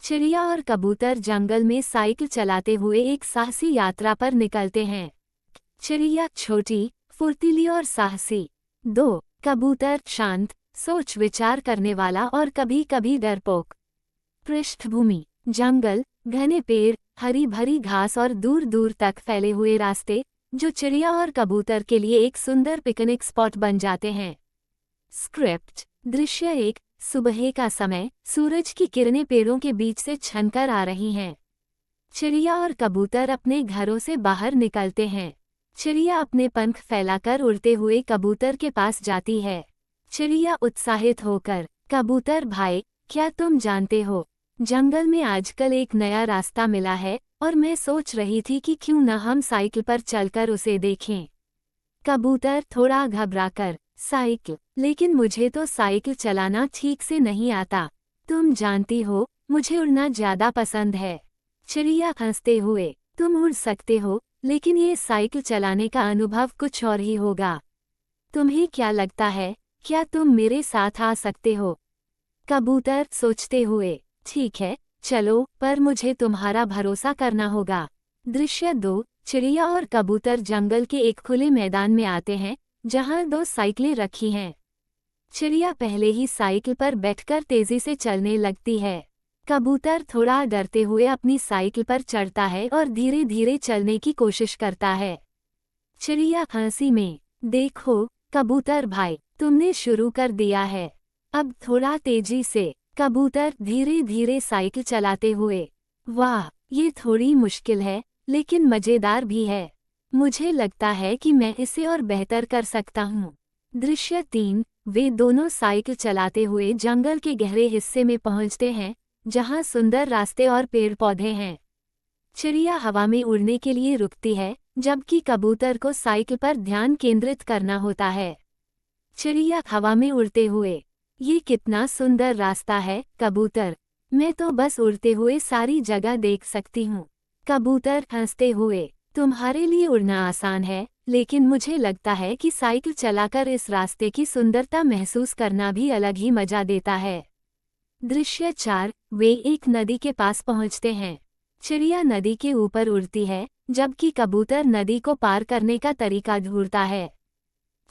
चिड़िया और कबूतर जंगल में साइकिल चलाते हुए एक साहसी यात्रा पर निकलते हैं। चिड़िया छोटी, फुर्तीली और साहसी। 2. कबूतर शांत, सोच विचार करने वाला और कभी कभी डरपोक। पृष्ठभूमि: जंगल, घने पेड़, हरी भरी घास और दूर दूर तक फैले हुए रास्ते, जो चिड़िया और कबूतर के लिए एक सुंदर पिकनिक स्पॉट बन जाते हैं। स्क्रिप्ट: दृश्य 1। सुबह का समय, सूरज की किरणें पेड़ों के बीच से छनकर आ रही हैं। चिड़िया और कबूतर अपने घरों से बाहर निकलते हैं। चिड़िया अपने पंख फैलाकर उड़ते हुए कबूतर के पास जाती है। चिड़िया उत्साहित होकर: कबूतर भाई, क्या तुम जानते हो, जंगल में आजकल एक नया रास्ता मिला है और मैं सोच रही थी कि क्यों न हम साइकिल पर चलकर उसे देखें। कबूतर थोड़ा घबराकर: साइकिल? लेकिन मुझे तो साइकिल चलाना ठीक से नहीं आता। तुम जानती हो, मुझे उड़ना ज्यादा पसंद है। चिड़िया हंसते हुए: तुम उड़ सकते हो, लेकिन ये साइकिल चलाने का अनुभव कुछ और ही होगा। तुम्हें क्या लगता है, क्या तुम मेरे साथ आ सकते हो? कबूतर सोचते हुए: ठीक है, चलो, पर मुझे तुम्हारा भरोसा करना होगा। दृश्य 2। चिड़िया और कबूतर जंगल के एक खुले मैदान में आते हैं, जहां 2 साइकिलें रखी हैं। चिड़िया पहले ही साइकिल पर बैठकर तेजी से चलने लगती है। कबूतर थोड़ा डरते हुए अपनी साइकिल पर चढ़ता है और धीरे धीरे चलने की कोशिश करता है। चिड़िया हंसी में: देखो कबूतर भाई, तुमने शुरू कर दिया है। अब थोड़ा तेजी से। कबूतर धीरे धीरे साइकिल चलाते हुए: वाह, ये थोड़ी मुश्किल है, लेकिन मजेदार भी है। मुझे लगता है कि मैं इसे और बेहतर कर सकता हूँ। दृश्य 3। वे दोनों साइकिल चलाते हुए जंगल के गहरे हिस्से में पहुँचते हैं, जहाँ सुंदर रास्ते और पेड़ पौधे हैं। चिड़िया हवा में उड़ने के लिए रुकती है, जबकि कबूतर को साइकिल पर ध्यान केंद्रित करना होता है। चिड़िया हवा में उड़ते हुए: ये कितना सुंदर रास्ता है कबूतर, मैं तो बस उड़ते हुए सारी जगह देख सकती हूँ। कबूतर हंसते हुए: तुम्हारे लिए उड़ना आसान है, लेकिन मुझे लगता है कि साइकिल चलाकर इस रास्ते की सुंदरता महसूस करना भी अलग ही मजा देता है। दृश्य 4। वे एक नदी के पास पहुँचते हैं। चिड़िया नदी के ऊपर उड़ती है, जबकि कबूतर नदी को पार करने का तरीका ढूंढता है।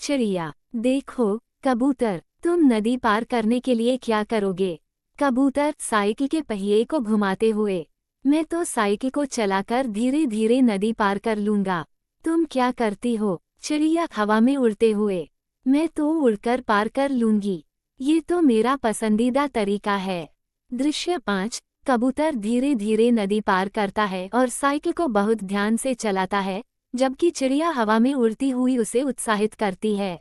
चिड़िया: देखो कबूतर, तुम नदी पार करने के लिए क्या करोगे? कबूतर साइकिल के पहिए को घुमाते हुए: मैं तो साइकिल को चलाकर धीरे धीरे नदी पार कर लूंगा। तुम क्या करती हो? चिड़िया हवा में उड़ते हुए: मैं तो उड़कर पार कर लूंगी, ये तो मेरा पसंदीदा तरीका है। दृश्य 5। कबूतर धीरे धीरे नदी पार करता है और साइकिल को बहुत ध्यान से चलाता है, जबकि चिड़िया हवा में उड़ती हुई उसे उत्साहित करती है।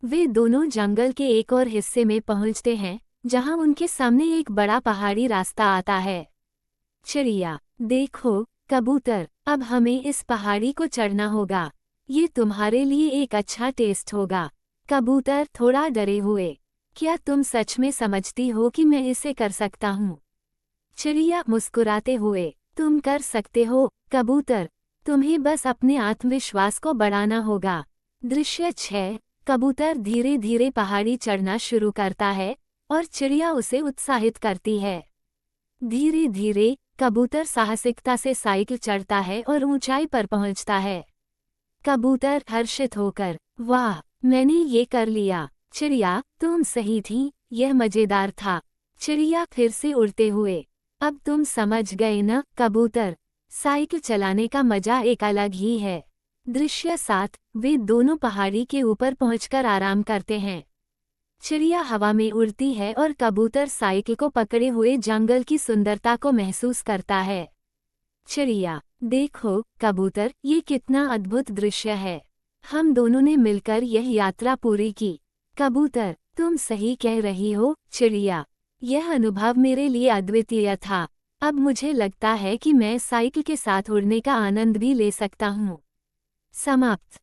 वे दोनों जंगल के एक और हिस्से में पहुंचते हैं, जहां उनके सामने एक बड़ा पहाड़ी रास्ता आता है। चिड़िया: देखो कबूतर, अब हमें इस पहाड़ी को चढ़ना होगा। ये तुम्हारे लिए एक अच्छा टेस्ट होगा। कबूतर थोड़ा डरे हुए: क्या तुम सच में समझती हो कि मैं इसे कर सकता हूँ? चिड़िया मुस्कुराते हुए: तुम कर सकते हो कबूतर, तुम्हें बस अपने आत्मविश्वास को बढ़ाना होगा। दृश्य 6। कबूतर धीरे धीरे पहाड़ी चढ़ना शुरू करता है और चिड़िया उसे उत्साहित करती है। धीरे धीरे कबूतर साहसिकता से साइकिल चढ़ता है और ऊंचाई पर पहुंचता है। कबूतर हर्षित होकर: वाह, मैंने ये कर लिया। चिड़िया: तुम सही थी, यह मजेदार था। चिड़िया फिर से उड़ते हुए: अब तुम समझ गए न कबूतर, साइकिल चलाने का मजा एक अलग ही है। दृश्य 7। वे दोनों पहाड़ी के ऊपर पहुंचकर आराम करते हैं। चिड़िया हवा में उड़ती है और कबूतर साइकिल को पकड़े हुए जंगल की सुंदरता को महसूस करता है। चिड़िया: देखो कबूतर, ये कितना अद्भुत दृश्य है। हम दोनों ने मिलकर यह यात्रा पूरी की। कबूतर: तुम सही कह रही हो चिड़िया, यह अनुभव मेरे लिए अद्वितीय था। अब मुझे लगता है कि मैं साइकिल के साथ उड़ने का आनंद भी ले सकता हूँ। समाप्त।